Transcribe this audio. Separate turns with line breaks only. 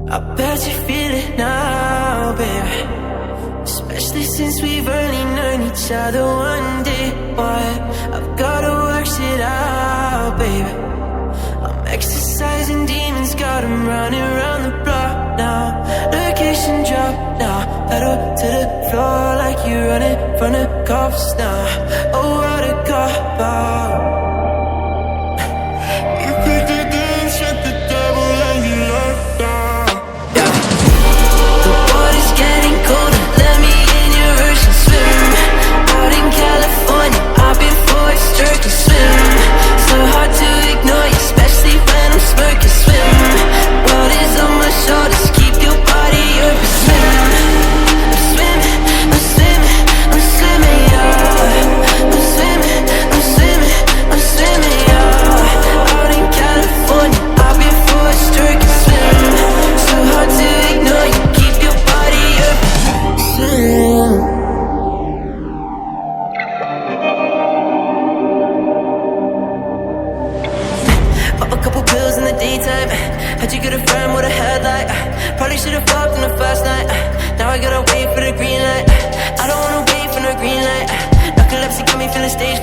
I bet you feel it now, baby. Especially since we've only known each other one day. But I've gotta work shit out, baby. I'm exercising demons, got 'em running around the block now. Location drop now, pedal to the floor like you're running from the cops now. Oh, what a cop out. You picked the damn shit, the devil and you locked down. Yeah. The water's getting colder, let me in your ocean swim. Out in California, I've been forced jerk and swim. So hard to ignore you, especially when I'm smirking swim. World is on my shoulders, keep your body open swim. I'm swimming, I'm swimming, I'm swimming, yeah. I'm swimming, I'm swimming, I'm swimming, yeah. Out in California, I've been forced jerk and swim. So hard to ignore you, keep your body open swim. Pop a couple pills in the daytime. How'd you get a friend with a headlight? Probably should've fucked on the first night. Now I gotta wait for the green light. I don't wanna wait for no green light. Narcolepsy got me feeling stage